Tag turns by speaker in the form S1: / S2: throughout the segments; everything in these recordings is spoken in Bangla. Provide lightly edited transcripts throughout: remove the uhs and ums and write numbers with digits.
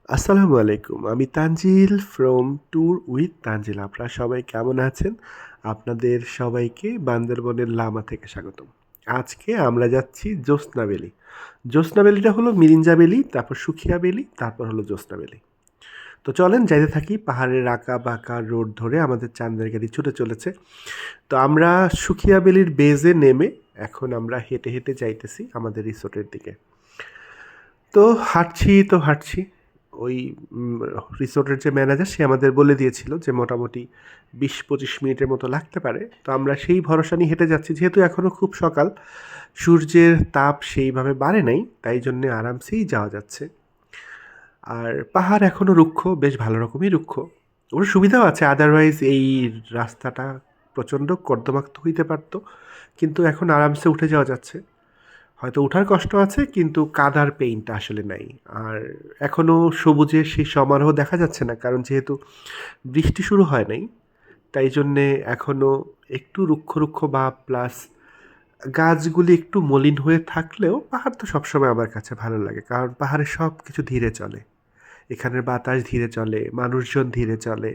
S1: আসসালামু আলাইকুম। আমি Tanzil from tour with Tanzil. আপনারা সবাই কেমন আছেন? আপনাদের সবাইকে বান্দরবনের লামা থেকে স্বাগতম। আজকে আমরা যাচ্ছি জ্যোৎস্না ভ্যালি। জ্যোৎস্না ভ্যালিটা হলো মিরিঞ্জা ভ্যালি, তারপর সুখিয়া ভ্যালি, তারপর হলো জ্যোৎস্না ভ্যালি। তো চলেন যাইতে থাকি পাহাড়ের আঁকা-বাঁকা রোড ধরে আমাদের চাঁদের গাড়ি ছুটে চলেছে। তো আমরা সুখিয়া ভ্যালির বেজে নেমে এখন আমরা হেঁটে, হেঁটে যাইতেছি আমাদের রিসোর্টের দিকে। তো হাঁটছি। ওই রিসোর্টের যে ম্যানেজার সে আমাদের বলে দিয়েছিল যে মোটামুটি ২০-২৫ মিনিটের মতো লাগতে পারে। তো আমরা সেই ভরসা নিয়ে হেঁটে যাচ্ছি। যেহেতু এখনও খুব সকাল, সূর্যের তাপ সেইভাবে বাড়ে নাই, তাই জন্যে আরামসেই যাওয়া যাচ্ছে। আর পাহাড় এখনও রুক্ষ, বেশ ভালো রকমই রুক্ষ। ওর সুবিধাও আছে, আদারওয়াইজ এই রাস্তাটা প্রচণ্ড কর্দমাক্ত হইতে পারত, কিন্তু এখন আরামসে উঠে যাওয়া যাচ্ছে। হয়তো ওঠার কষ্ট আছে কিন্তু কাদার পেইনটা আসলে নাই। আর এখনও সবুজের সেই সমারোহ দেখা যাচ্ছে না, কারণ যেহেতু বৃষ্টি শুরু হয় নাই, তাই জন্যে এখনও একটু রুক্ষ রুক্ষ ভাব, প্লাস গাছগুলি একটু মলিন হয়ে থাকলেও পাহাড় তো সবসময় আমার কাছে ভালো লাগে, কারণ পাহাড়ে সব কিছু ধীরে চলে। এখানের বাতাস ধীরে চলে, মানুষজন ধীরে চলে,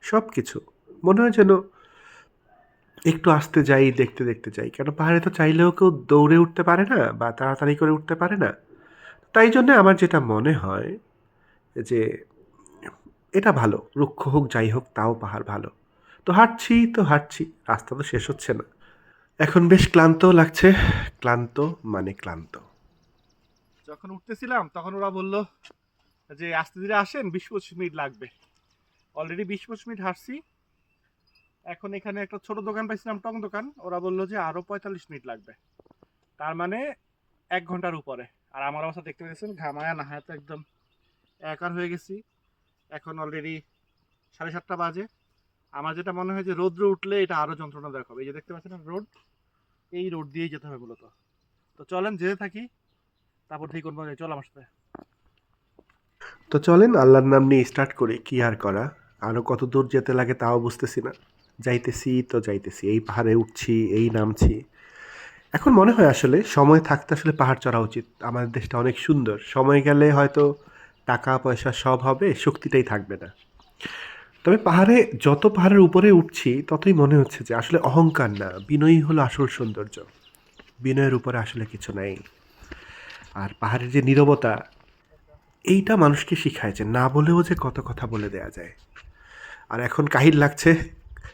S1: সব কিছু মনে হয় যেন একটু আস্তে যাই, দেখতে দেখতে যাই। কেন পাহাড়ে তো চাইলেও কেউ দৌড়ে উঠতে পারে না বা তাড়াতাড়ি করে উঠতে পারে না। তাই জন্যে আমার যেটা মনে হয় যে এটা ভালো, রুক্ষ হোক যাই হোক তাও পাহাড় ভালো। তো হাঁটছি, রাস্তা তো শেষ হচ্ছে না। এখন বেশ ক্লান্তও লাগছে। ক্লান্ত মানে ক্লান্ত।
S2: যখন উঠতেছিলাম তখন ওরা বলল যে আস্তে ধীরে আসেন, ২০-২৫ মিনিট লাগবে। অলরেডি ২০-২৫ মিনিট হাঁটছি। এখন এখানে একটা ছোট দোকান পাইছিলাম, টং দোকান। ওরা বললো যে আরো ৪৫ মিনিট লাগবে, তার মানে ১ ঘন্টার উপরে। আর আমার অবস্থা দেখতে পেয়েছেন, ঘামায়া নাহায়া তো একদম একার হয়ে গেছি। এখন অলরেডি ৭:৩০ বাজে। আমার যেটা মনে হয় যে রোদ্র উঠলে এটা আরো যন্ত্রণাদায়ক হবে। এই যে দেখতে পাচ্ছেন রোড, এই রোড দিয়েই যেতে হবে মূলত। তো চলেন যেতে থাকি, তারপর ঠিক করবো। চল আমার সাথে।
S1: তো চলেন আল্লাহর নাম নিয়ে স্টার্ট করি, কি আর করা। আরও কত দূর যেতে লাগে তাও বুঝতেছি না। যাইতেছি, এই পাহাড়ে উঠছি, এই নামছি। এখন মনে হয় আসলে সময় থাকতে আসলে পাহাড় চড়া উচিত। আমাদের দেশটা অনেক সুন্দর। সময় গেলে হয়তো টাকা পয়সা সব হবে, শক্তিটাই থাকবে না। তবে পাহাড়ে যত পাহাড়ের উপরে উঠছি ততই মনে হচ্ছে যে আসলে অহংকার না, বিনয়ী হলো আসল সৌন্দর্য। বিনয়ের উপরে আসলে কিছু নাই। আর পাহাড়ের যে নীরবতা, এইটা মানুষকে শিখায় যে না বলেও যে কত কথা বলে দেয়া যায়। আর এখন কাহিল লাগছে,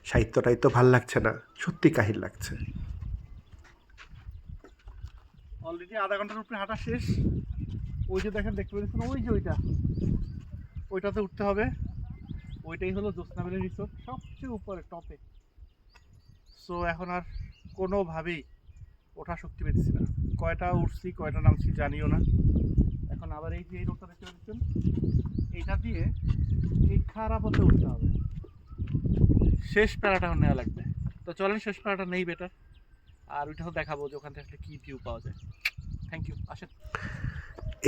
S1: সাহিত্যটাই তো ভাল লাগছে না, সত্যি কাহিল লাগছে।
S2: অলরেডি আধা ঘন্টার উপরে হাঁটা শেষ। ওই যে দেখেন, দেখতে পেয়েছেন ওই যে ওইটাতে উঠতে হবে। ওইটাই হলো জ্যোৎস্না ভ্যালি রিসোর্ট, সবচেয়ে উপরে টপে। সো এখন আর কোনোভাবেই ওঠার শক্তি পেতেছি না। কয়টা উঠছি কয়টা নামছি জানিও না। এখন আবার এই যে এই রোডটা দেখতে পাচ্ছেন, এইটা দিয়ে এই খারাপ পথে উঠতে হবে। শেষ প্যারাটা নেওয়া লাগবে। তো চলেন শেষ প্যারাটা নেই বেটার। আর ওইটাও দেখাবো যে ওখান থেকে আসলে কি ভিউ পাওয়া যায়। থ্যাংক ইউ, আসেন।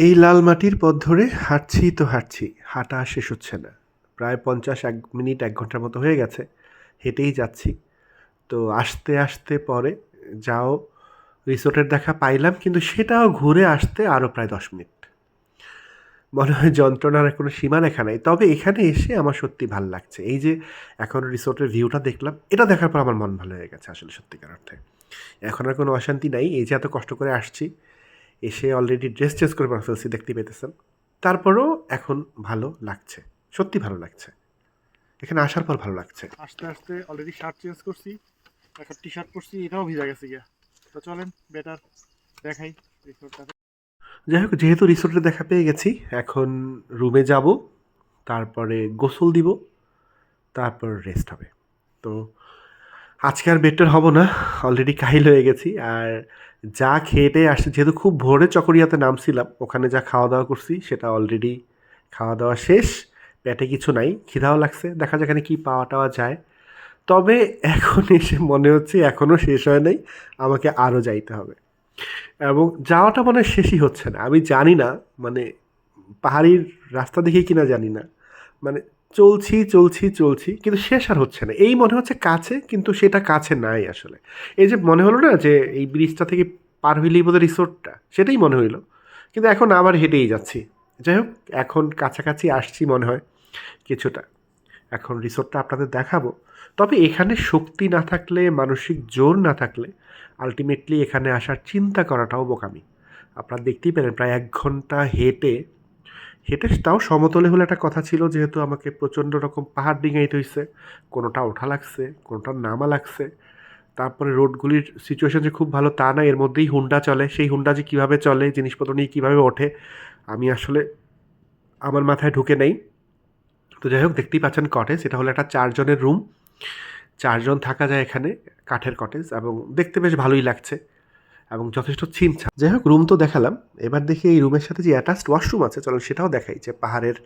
S1: এই লাল মাটির পথ ধরে হাঁটছি, হাঁটা আর শেষ হচ্ছে না। প্রায় ৫০ ১ ঘন্টার মতো হয়ে গেছে, হেঁটেই যাচ্ছি। তো আস্তে আস্তে পরে যাও রিসোর্টের দেখা পাইলাম, কিন্তু সেটাও ঘুরে আসতে আরও প্রায় ১০ মিনিট। মনে হয় যন্ত্রণার কোনো সীমারেখা নাই। তবে এখানে এসে আমার সত্যি ভাল লাগছে। এই যে এখন রিসোর্টের ভিউটা দেখলাম, এটা দেখার পর আমার মন ভালো হয়ে গেছে আসলে সত্যিকার অর্থে। এখন আর কোনো অশান্তি নাই। এই যে এত কষ্ট করে আসছি, এসে অলরেডি ড্রেস চেঞ্জ করে পরে ফেলছি, দেখতেই পেতেছেন। তারপরেও এখন ভালো লাগছে, সত্যি ভালো লাগছে। এখানে আসার পর ভালো লাগছে।
S2: আস্তে আস্তে অলরেডি শার্ট চেঞ্জ করছি, এখন টি শার্ট পরছি, এটাও ভিজা গেছে গিয়া। তো চলেন বেটার দেখাই রিসোর্টটা।
S1: যাই হোক, যেহেতু রিসোর্টে দেখা পেয়ে গেছি, এখন রুমে যাব, তারপরে গোসল দিব, তারপর রেস্ট হবে। তো আজকে আর বেটার হব না, অলরেডি কাহিল হয়ে গেছি। আর যা খেয়েটে আসছে, যেহেতু খুব ভোরে চকরিয়াতে নামছিলাম, ওখানে যা খাওয়া দাওয়া করছি সেটা অলরেডি খাওয়া দাওয়া শেষ। পেটে কিছু নাই, খিদাও লাগছে, দেখা যাক এখানে কী পাওয়া টাওয়া যায়। তবে এখন এসে মনে হচ্ছে এখনও শেষ হয় নাই, আমাকে আরও যাইতে হবে। এবং যাওয়াটা মনে হয় শেষই হচ্ছে না, আমি জানি না, মানে পাহাড়ির রাস্তা দেখি কিনা জানি না, মানে চলছি কিন্তু শেষ আর হচ্ছে না। এই মনে হচ্ছে কাছে, কিন্তু সেটা কাছে নাই আসলে। এই যে মনে হলো না যে এই ব্রিজটা থেকে পার হইলেই বোধহয় রিসোর্টটা, সেটাই মনে হইলো, কিন্তু এখন আবার হেঁটেই যাচ্ছি। যাই হোক, এখন কাছাকাছি আসছি মনে হয় কিছুটা। এখন রিসোর্টটা আপনাদের দেখাবো। তবে এখানে শক্তি না থাকলে, মানসিক জোর না থাকলে আল্টিমেটলি এখানে আসার চিন্তা করাটাও বোকামি। আপনারা দেখতেই পেলেন প্রায় ১ ঘন্টা হেঁটে তাও সমতলে হলে একটা কথা ছিল, যেহেতু আমাকে প্রচণ্ড রকম পাহাড় ডিঙাইতে হইছে। কোনোটা ওঠা লাগছে, কোনোটা নামা লাগছে। তারপরে রোডগুলির সিচুয়েশন যে খুব ভালো তা না, এর মধ্যেই হুন্ডা চলে। সেই হুন্ডা যে কীভাবে চলে, জিনিসপত্র নিয়ে কীভাবে ওঠে, আমি আসলে আমার মাথায় ঢুকে নেই। তো যাই হোক, দেখতেই পাচ্ছেন কটেজ। এটা হলো একটা ৪ জনের রুম। ৪ জন থাকা যায় এখানে, কাঠের কটেজ, এবং দেখতে বেশ ভালোই লাগছে এবং যথেষ্ট ছিমছাম। যাই হোক, রুম তো দেখালাম। এবার দেখি এই রুমের সাথে যে অ্যাটাচড ওয়াশরুম আছে, চলেন সেটাও দেখাই, যে পাহাড়ের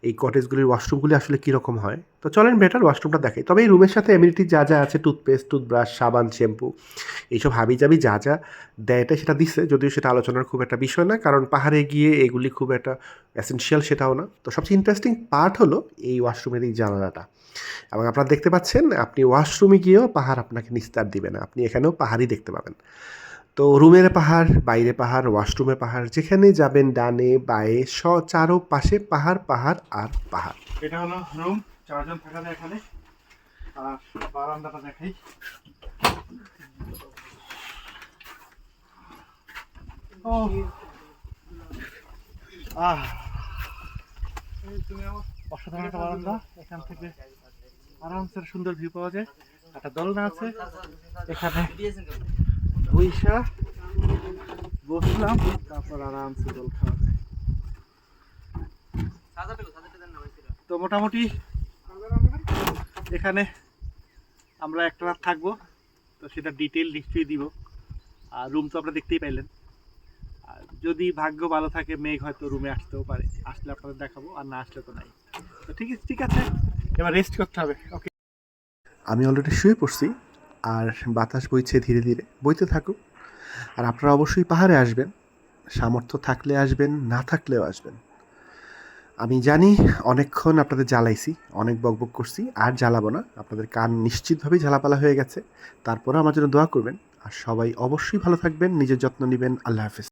S1: এই কটেজগুলির ওয়াশরুমগুলি আসলে কীরকম হয়। তো চলেন বেটার ওয়াশরুমটা দেখাই। তবে এই রুমের সাথে এমনিটি যা যা আছে, টুথপেস্ট, টুথব্রাশ, সাবান, শ্যাম্পু, এইসব হাবিজাবি যা যা দেয় এটা সেটা দিচ্ছে, যদিও সেটা আলোচনার খুব একটা বিষয় না, কারণ পাহাড়ে গিয়ে এগুলি খুব একটা এসেনশিয়াল সেটাও না। তো সবচেয়ে ইন্টারেস্টিং পার্ট হলো এই ওয়াশরুমের এই জানালাটা। এবং আপনারা দেখতে পাচ্ছেন, আপনি ওয়াশরুমে গিয়েও পাহাড় আপনাকে নিস্তার দিবে না, আপনি এখানেও পাহাড়ই দেখতে পাবেন। তো রুমের পাহাড়, বাইরে পাহাড়, ওয়াশরুমে পাহাড়, যেখানে যাবেন ডানে বাঁয়ে চারো পাশে পাহাড়, পাহাড় আর পাহাড়।
S2: এটা হলো রুম, 4 জন থাকা যায় এখানে। আর বারান্দাটা দেখাই। ও আহ অসাধারণ একটা বারান্দা। এখান থেকে আরামসে সুন্দর ভিউ পাওয়া যায়। একটা দোলনা আছে এখানে, বৈশা বসলাম, তারপর আরামসে দোল খাওয়া যায়। তো মোটামুটি এখানে আমরা একটা রাত থাকবো, তো সেটা ডিটেল নিশ্চয়ই দিব। আর রুম তো আপনারা দেখতেই পাইলেন। আর যদি ভাগ্য ভালো থাকে, মেঘ হয়তো রুমে আসতেও পারে, আসলে আপনাদের দেখাবো, আর না আসলে তো নাই। তো ঠিক আছে, এবার রেস্ট করতে হবে। ওকে,
S1: আমি অলরেডি শুয়ে পড়ছি, আর বাতাস বইছে ধীরে ধীরে, বইতে থাকুক। আর আপনারা অবশ্যই পাহাড়ে আসবেন, সামর্থ্য থাকলে আসবেন, না থাকলেও আসবেন। আমি জানি অনেকক্ষণ আপনাদের জ্বালাইছি, অনেক বকবক করছি, আর জ্বালাবো না। আপনাদের কান নিশ্চিতভাবেই ঝালাপালা হয়ে গেছে। তারপরে আমার জন্য দোয়া করবেন। আর সবাই অবশ্যই ভালো থাকবেন, নিজের যত্ন নেবেন। আল্লাহ হাফেজ।